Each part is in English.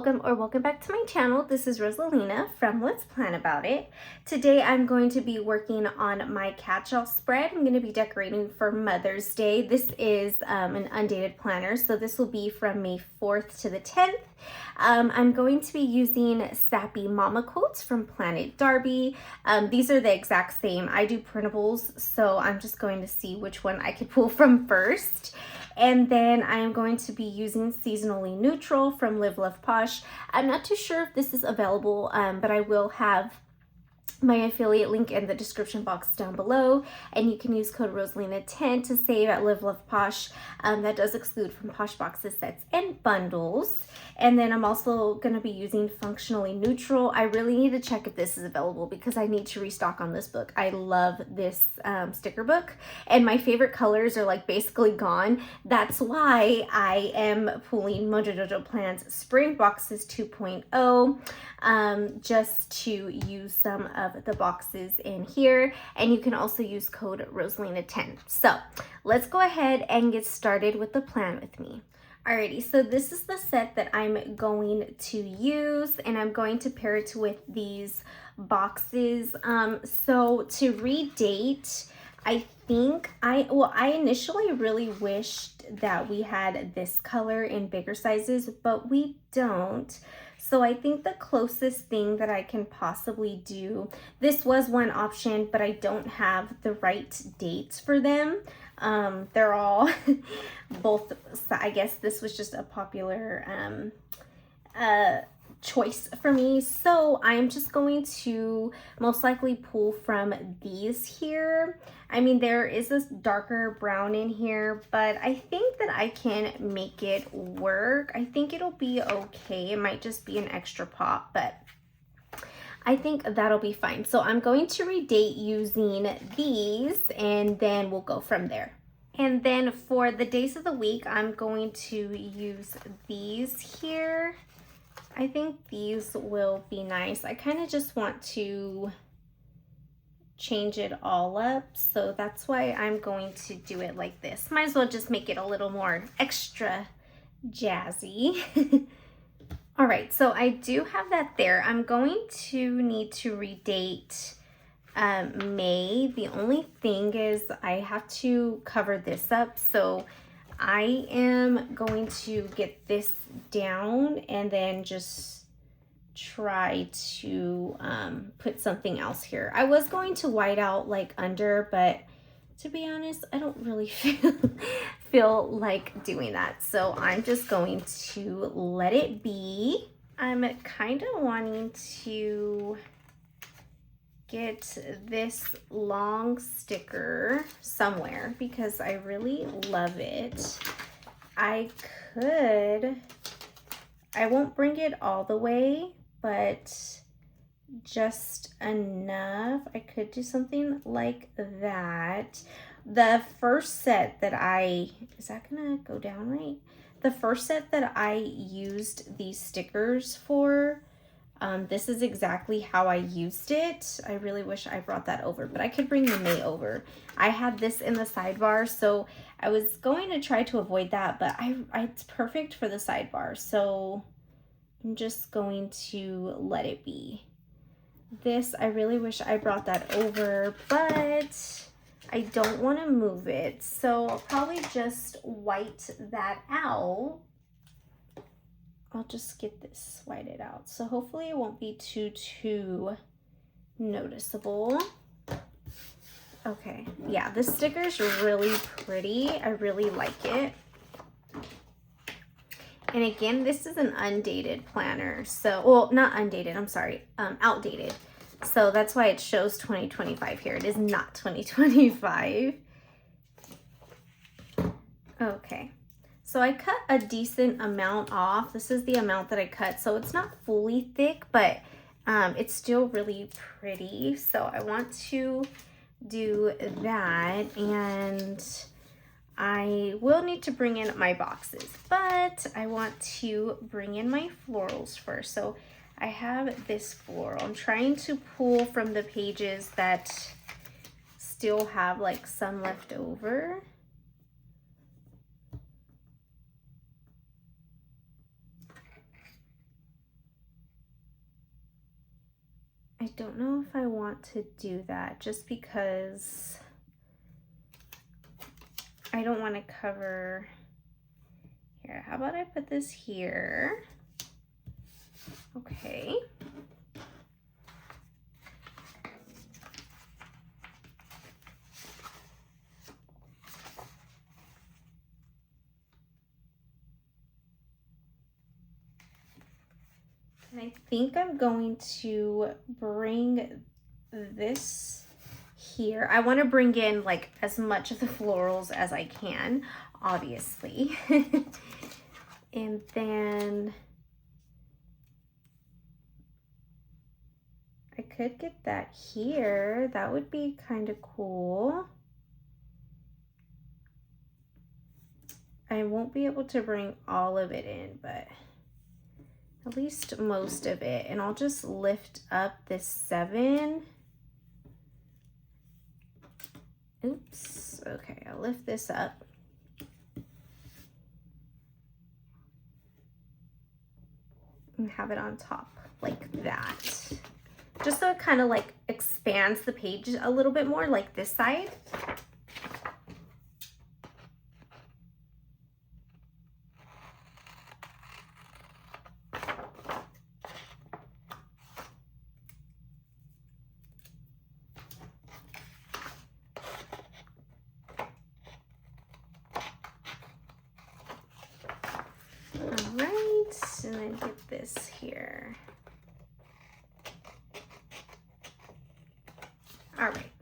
welcome back to my channel. This is Rosalina from Let's Plan About It. Today I'm going to be working on my catch-all spread. I'm going to be decorating for Mother's Day. This is an undated planner, so this will be from May 4th to the 10th. I'm going to be using Sappy Mama quotes from Planet Darby. These are the exact same. I do printables, so I'm just going to see which one I could pull from first. And then I'm going to be using Seasonally Neutral from Live Love Posh. I'm not too sure if this is available, but I will have my affiliate link in the description box down below, and you can use code Rosalina10 to save at Live Love Posh. That does exclude from Posh boxes, sets, and bundles. And then I'm also going to be using Functionally Neutral. I really need to check if this is available because I need to restock on this book. I love this sticker book, and my favorite colors are like basically gone. That's why I am pulling Mojo Dojo Plans Spring Boxes 2.0 just to use some of the boxes in here, and you can also use code Rosalina10. So let's go ahead and get started with the plan with me. Alrighty, so this is the set that I'm going to use, and I'm going to pair it with these boxes. So to redate, I think I initially really wished that we had this color in bigger sizes, but we don't. So I think the closest thing that I can possibly do, this was one option, but I don't have the right dates for them. They're all both, I guess this was just a popular choice for me. So I'm just going to most likely pull from these here. I mean, there is this darker brown in here, but I think that I can make it work. I think it'll be okay. It might just be an extra pop, but I think that'll be fine. So I'm going to redate using these, and then we'll go from there. And then for the days of the week, I'm going to use these here. I think these will be nice. I kind of just want to change it all up, so that's why I'm going to do it like this. Might as well just make it a little more extra jazzy. All right, so I do have that there. I'm going to need to redate May. The only thing is I have to cover this up, so I am going to get this down and then just try to put something else here. I was going to white out like under, but to be honest, I don't really feel like doing that. So I'm just going to let it be. I'm kind of wanting to get this long sticker somewhere because I really love it. I won't bring it all the way, but just enough. I could do something like that. The first set that is that gonna go down right? The first set that I used these stickers for, this is exactly how I used it. I really wish I brought that over, but I could bring the May over. I had this in the sidebar, so I was going to try to avoid that, but it's perfect for the sidebar, so I'm just going to let it be. This, I really wish I brought that over, but I don't want to move it, so I'll probably just white that out. I'll just get this whited out, so hopefully it won't be too noticeable. Okay, yeah, this sticker is really pretty. I really like it. And again, this is an undated planner, so, well, not undated, I'm sorry, outdated. So that's why it shows 2025 here. It is not 2025. Okay. So I cut a decent amount off. This is the amount that I cut. So it's not fully thick, but it's still really pretty. So I want to do that, and I will need to bring in my boxes, but I want to bring in my florals first. So I have this floral. I'm trying to pull from the pages that still have like some left over. I don't know if I want to do that just because I don't want to cover here. How about I put this here? Okay. And I think I'm going to bring this here. I want to bring in like as much of the florals as I can, obviously. And then I could get that here. That would be kind of cool. I won't be able to bring all of it in, but at least most of it. And I'll just lift up this 7. Oops, okay, I'll lift this up. And have it on top like that. Just so it kind of like expands the page a little bit more, like this side. And then get this here. All right.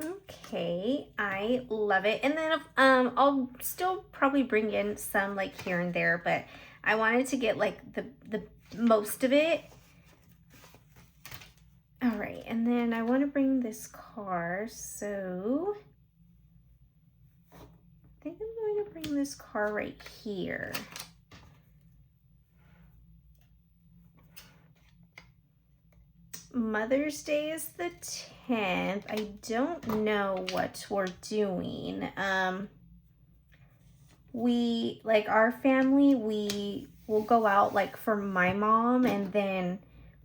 Okay, I love it. And then I'll still probably bring in some like here and there, but I wanted to get like the most of it. All right, and then I want to bring this car, so I think I'm going to bring this car right here. Mother's Day is the 10th. I don't know what we're doing. We, like our family, we will go out like for my mom, and then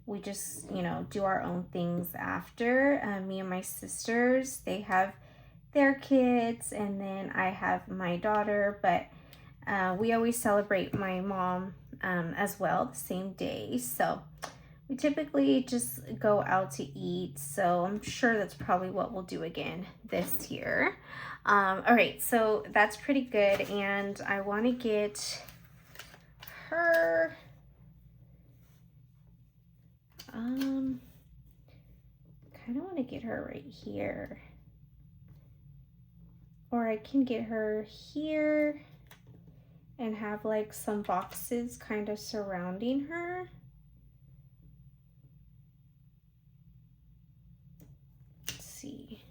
we just, you know, do our own things after. Me and my sisters, they have their kids, and then I have my daughter, but we always celebrate my mom as well the same day. So we typically just go out to eat, so I'm sure that's probably what we'll do again this year. All right, so that's pretty good, and I want to get her, kind of want to get her right here, or I can get her here and have like some boxes kind of surrounding her. See,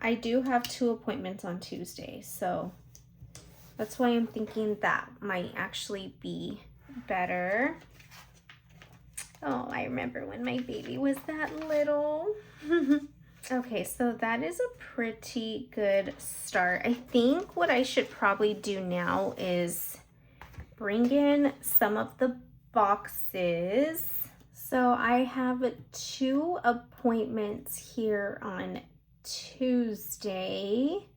I do have 2 appointments on Tuesday, so that's why I'm thinking that might actually be better. Oh, I remember when my baby was that little. Okay, so that is a pretty good start. I think what I should probably do now is bring in some of the boxes. So I have 2 appointments here on Tuesday.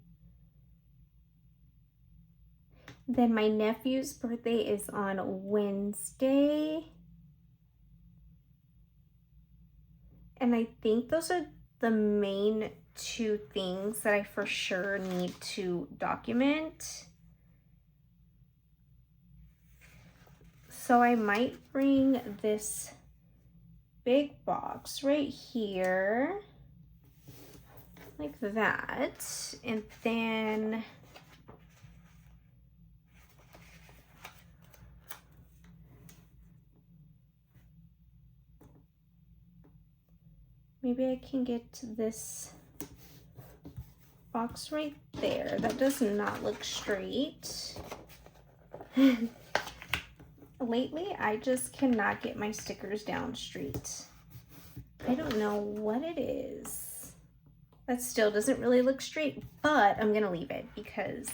Then my nephew's birthday is on Wednesday. And I think those are the main 2 things that I for sure need to document. So I might bring this big box right here, like that, and then maybe I can get this box right there. That does not look straight. Lately, I just cannot get my stickers down straight. I don't know what it is. That still doesn't really look straight, but I'm gonna leave it because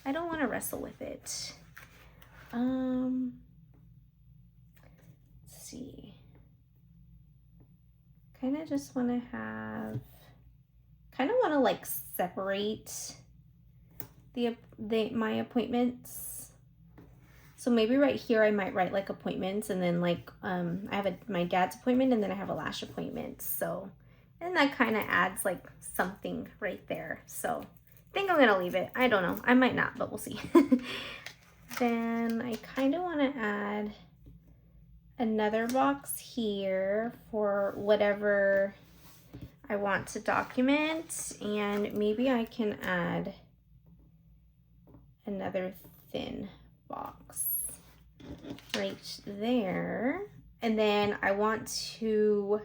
I don't want to wrestle with it. kind of just want to have, kind of want to like separate my appointments. So maybe right here I might write like appointments, and then like I have my dad's appointment, and then I have a lash appointment. So, and that kind of adds like something right there. So I think I'm gonna leave it. I don't know. I might not, but we'll see. Then I kind of want to add another box here for whatever I want to document, and maybe I can add another thin box right there. And then I want to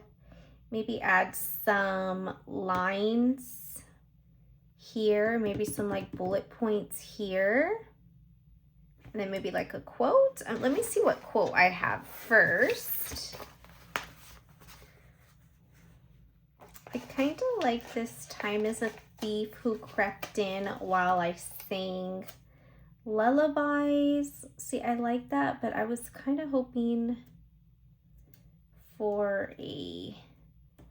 maybe add some lines here, maybe some like bullet points here, and then maybe like a quote. Let me see what quote I have first. I kind of like this time is a thief who crept in while I sang lullabies. See, I like that, but I was kind of hoping for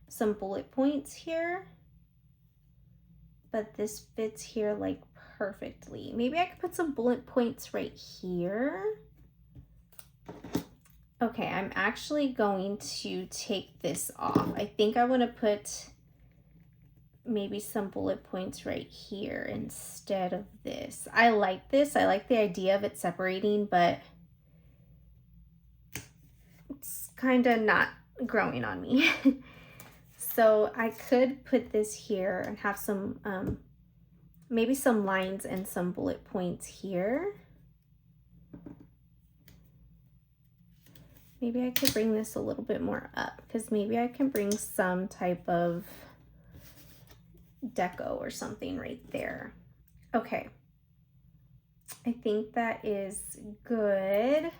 some bullet points here, but this fits here like perfectly. Maybe I could put some bullet points right here. Okay, I'm actually going to take this off. I think I want to put maybe some bullet points right here instead of this. I like this. I like the idea of it separating, but it's kind of not growing on me. So I could put this here and have some, maybe some lines and some bullet points here. Maybe I could bring this a little bit more up, because maybe I can bring some type of deco or something right there. Okay, I think that is good.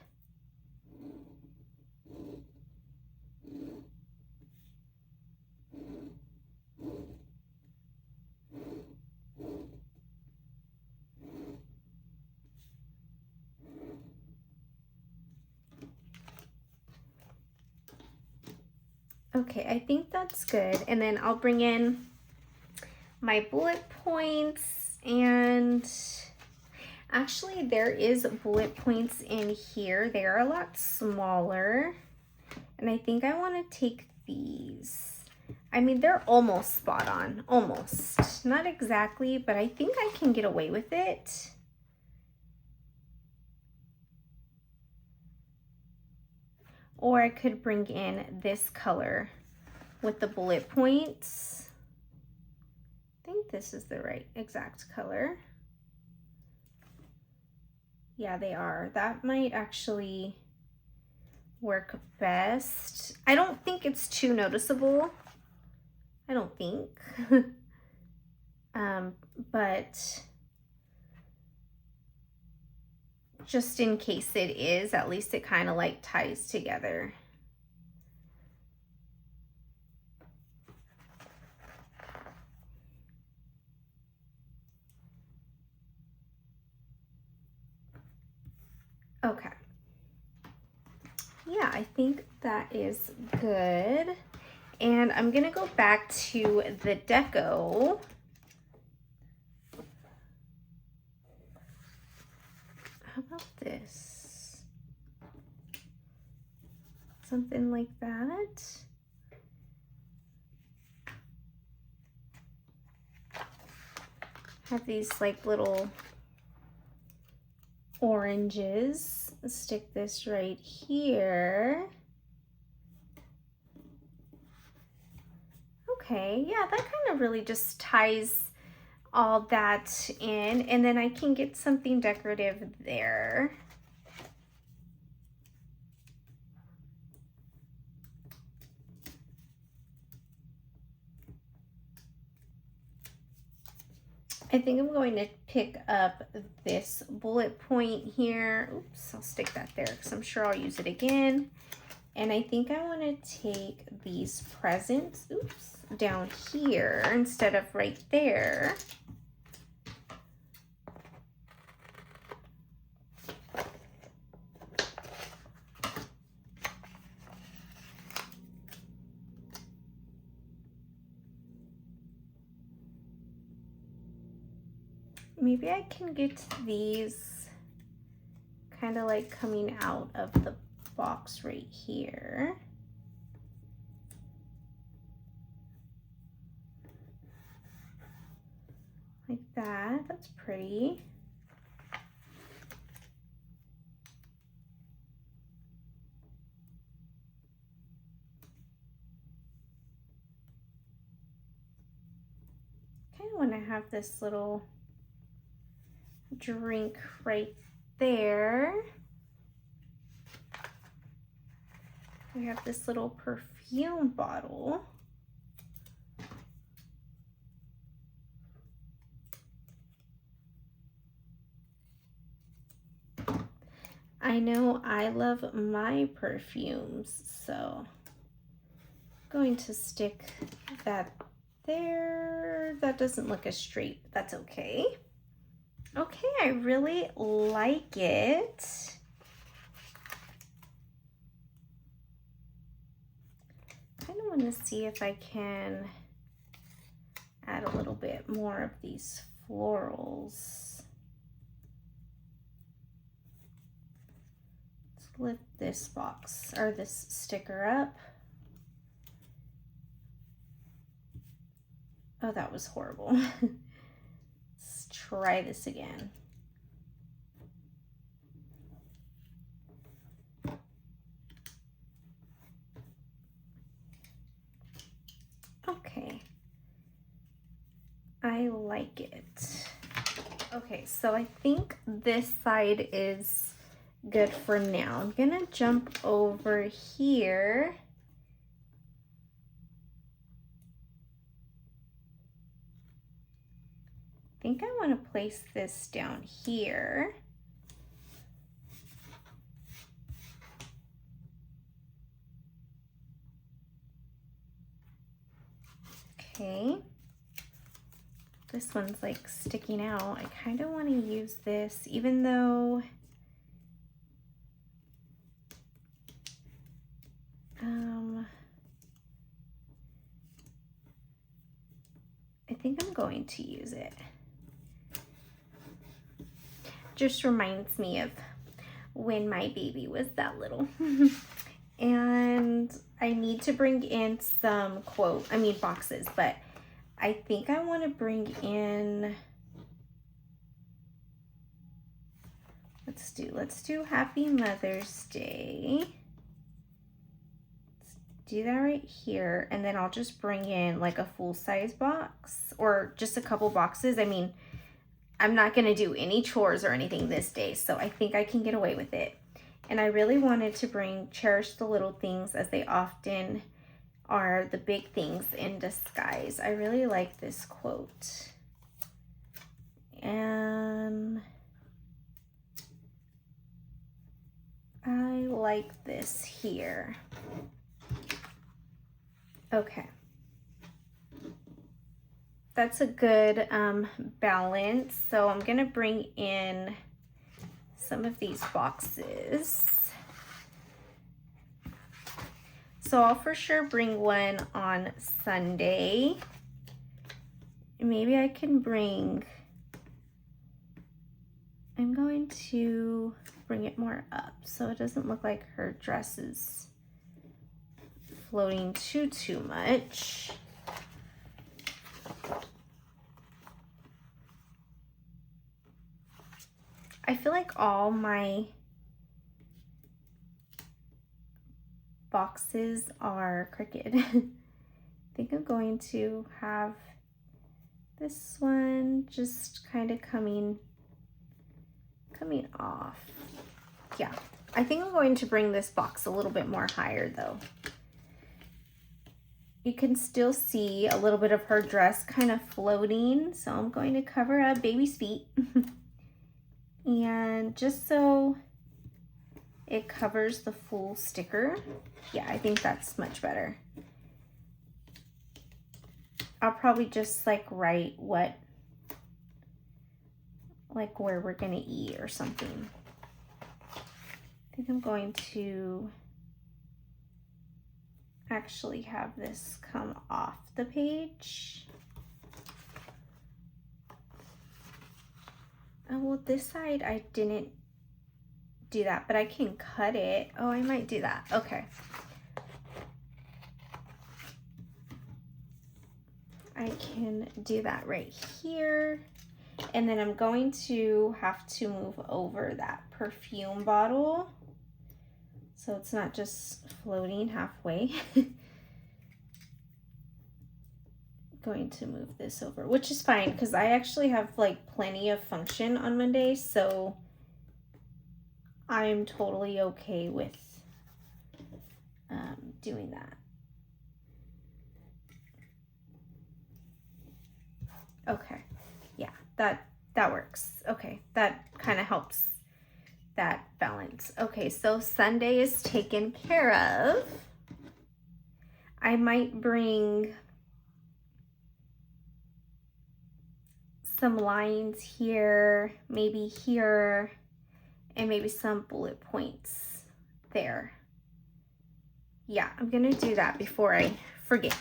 Okay, I think that's good. And then I'll bring in my bullet points, and actually there is bullet points in here. They are a lot smaller, and I think I want to take these. I mean, they're almost spot on, almost. Not exactly, but I think I can get away with it. Or I could bring in this color with the bullet points. I think this is the right exact color. Yeah, they are. That might actually work best. I don't think it's too noticeable. I don't think. But just in case it is, at least it kind of like ties together. Okay. Yeah, I think that is good. And I'm gonna go back to the deco. How about this? Something like that. Have these like little oranges. Stick this right here. Okay, yeah, that kind of really just ties all that in, and then I can get something decorative there. I think I'm going to pick up this bullet point here. Oops, I'll stick that there because I'm sure I'll use it again. And I think I want to take these presents, oops, down here instead of right there. maybe I can get these kind of like coming out of the box right here. Like that, that's pretty. Kind of want to have this little drink right there. We have this little perfume bottle. I know I love my perfumes, so I'm going to stick that there. That doesn't look as straight, but that's okay. Okay, I really like it. Kind of want to see if I can add a little bit more of these florals. Let's lift this box or this sticker up. Oh, that was horrible. Let's try this again. Okay. I like it. Okay, so I think this side is good for now. I'm gonna jump over here. I think I want to place this down here. Okay. This one's like sticking out. I kind of want to use this, even though I think I'm going to use it. Just reminds me of when my baby was that little. And I need to bring in some boxes, but I think I want to bring in, let's do Happy Mother's Day. Let's do that right here. And then I'll just bring in like a full-size box or just a couple boxes. I mean, I'm not going to do any chores or anything this day, so I think I can get away with it. And I really wanted to cherish the little things as they often are the big things in disguise. I really like this quote. And I like this here. Okay. That's a good balance. So I'm gonna bring in some of these boxes. So I'll for sure bring one on Sunday. Maybe I can I'm going to bring it more up so it doesn't look like her dress is floating too much. I feel like all my boxes are crooked. I think I'm going to have this one just kind of coming off. Yeah, I think I'm going to bring this box a little bit more higher though. You can still see a little bit of her dress kind of floating, so I'm going to cover up baby's feet. And just so it covers the full sticker. Yeah, I think that's much better. I'll probably just like write where we're gonna eat or something. I think I'm going to actually have this come off the page. Oh, well, this side I didn't do that, but I can cut it. Oh, I might do that. Okay. I can do that right here. And then I'm going to have to move over that perfume bottle so it's not just floating halfway. Going to move this over, which is fine because I actually have like plenty of function on Monday, so I'm totally okay with doing that. Okay, yeah, that works. Okay, that kind of helps that balance. Okay, so Sunday is taken care of. I might bring some lines here, maybe here, and maybe some bullet points there. Yeah, I'm gonna do that before I forget.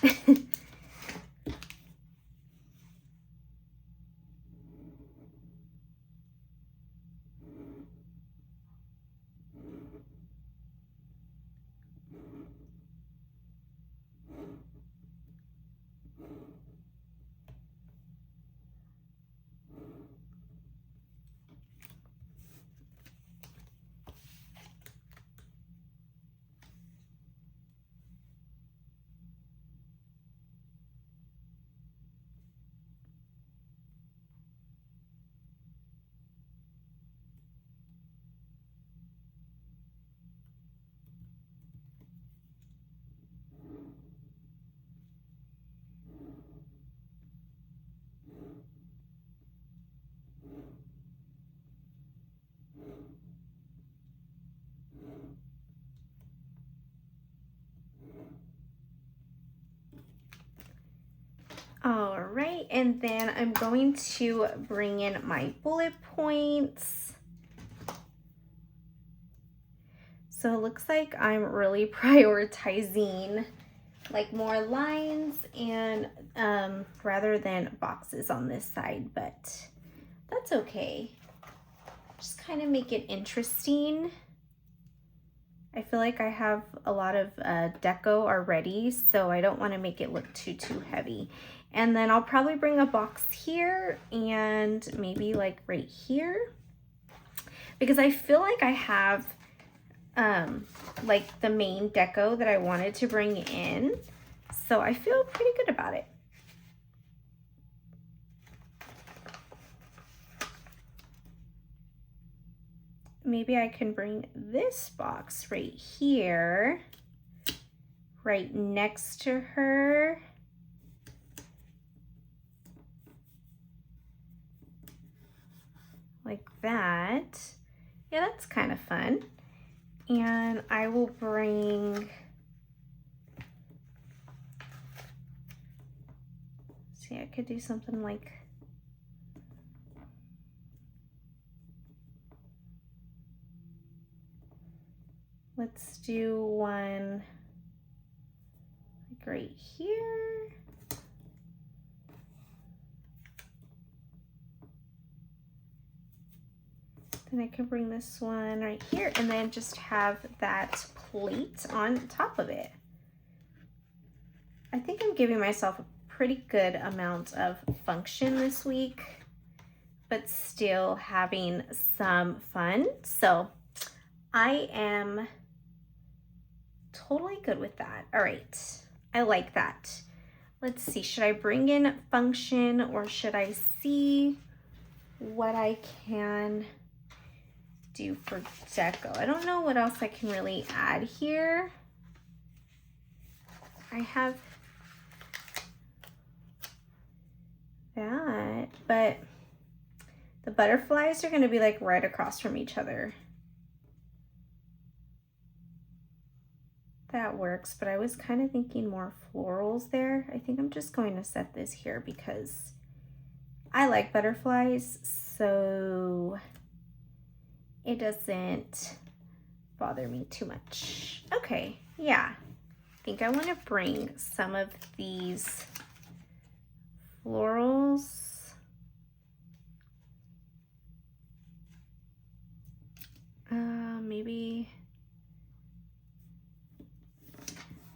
All right, and then I'm going to bring in my bullet points. So it looks like I'm really prioritizing like more lines and rather than boxes on this side, but that's okay. Just kind of make it interesting. I feel like I have a lot of deco already, so I don't want to make it look too heavy. And then I'll probably bring a box here and maybe like right here, because I feel like I have like the main deco that I wanted to bring in. So I feel pretty good about it. Maybe I can bring this box right here, right next to her. Like that. Yeah, that's kind of fun. And I will bring, see, I could do something like, let's do one like right here. Then I can bring this one right here and then just have that plate on top of it. I think I'm giving myself a pretty good amount of function this week, but still having some fun. So I am totally good with that. All right, I like that. Let's see, should I bring in function or should I see what I can do for deco? I don't know what else I can really add here. I have that, but the butterflies are going to be like right across from each other. That works, but I was kind of thinking more florals there. I think I'm just going to set this here because I like butterflies, so it doesn't bother me too much. Okay, yeah. I think I want to bring some of these florals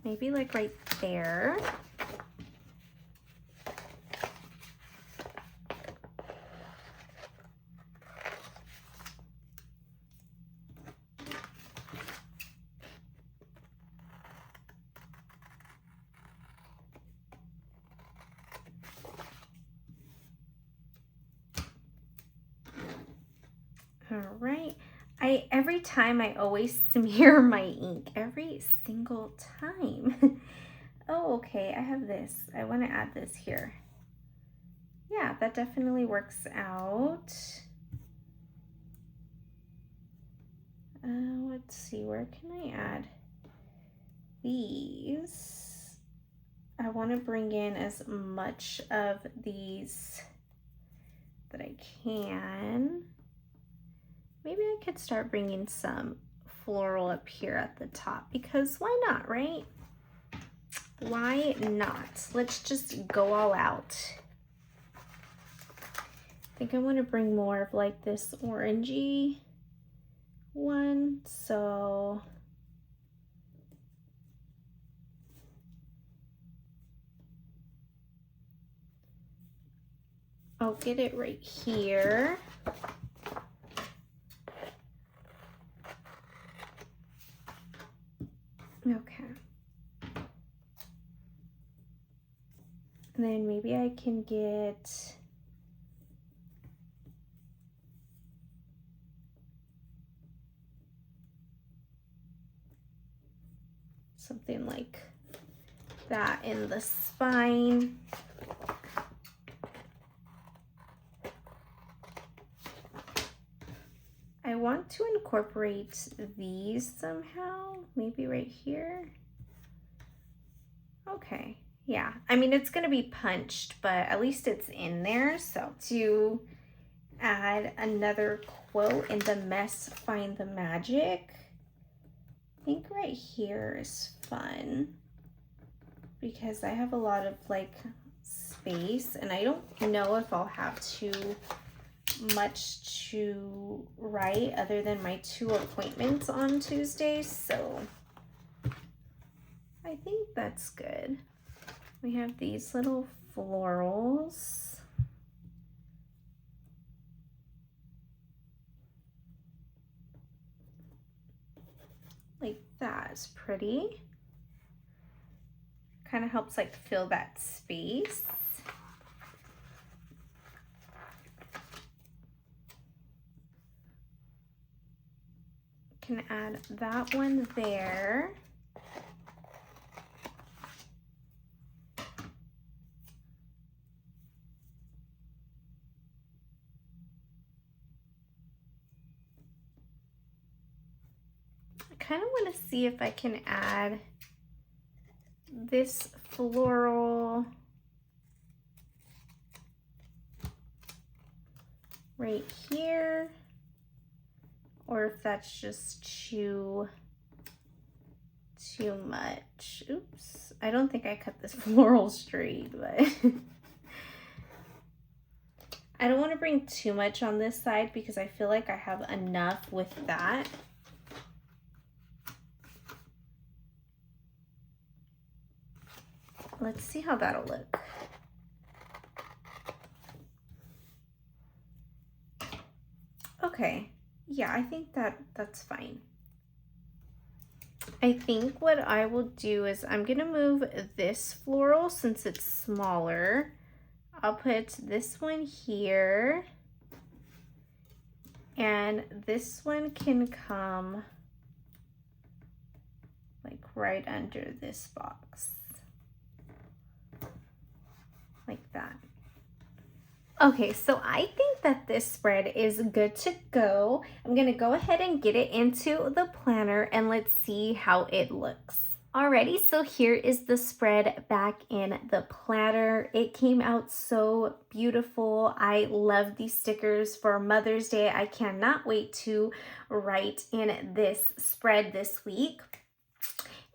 maybe like right there. All right. Every time I always smear my ink, every single time. Oh, okay, I have this. I want to add this here. Yeah, that definitely works out. Let's see, where can I add these? I want to bring in as much of these that I can. Maybe I could start bringing some floral up here at the top, because why not, right? Why not? Let's just go all out. I think I want to bring more of like this orangey one, so I'll get it right here. Okay. And then maybe I can get something like that in the spine. I want to incorporate these somehow, maybe right here. Okay, yeah, I mean, it's gonna be punched, but at least it's in there. So to add another quote in the mess, find the magic, I think right here is fun because I have a lot of like space and I don't know if I'll have too much to write other than my 2 appointments on Tuesday, so I think that's good. We have these little florals. Like that's pretty. Kind of helps like fill that space. Can add that one there. I kind of want to see if I can add this floral right here, or if that's just too much. Oops, I don't think I cut this floral straight, but I don't want to bring too much on this side because I feel like I have enough with that. Let's see how that'll look. Okay, yeah, I think that's fine. I think what I will do is I'm gonna move this floral since it's smaller. I'll put this one here, and this one can come like right under this box, like that. Okay, so I think that this spread is good to go. I'm gonna go ahead and get it into the planner and let's see how it looks. Alrighty, so here is the spread back in the planner. It came out so beautiful. I love these stickers for Mother's Day. I cannot wait to write in this spread this week.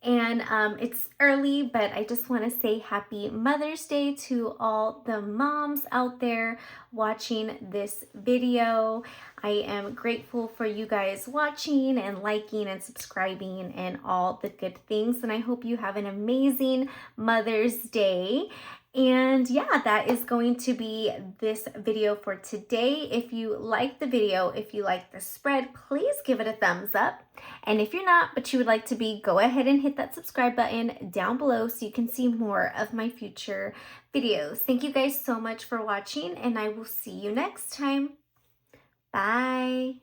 And it's early, but I just want to say happy Mother's Day to all the moms out there watching this video. I am grateful for you guys watching and liking and subscribing and all the good things. And I hope you have an amazing Mother's Day. And yeah, that is going to be this video for today. If you like the video, if you like the spread, please give it a thumbs up. And if you're not, but you would like to be, go ahead and hit that subscribe button down below so you can see more of my future videos. Thank you guys so much for watching, and I will see you next time. Bye.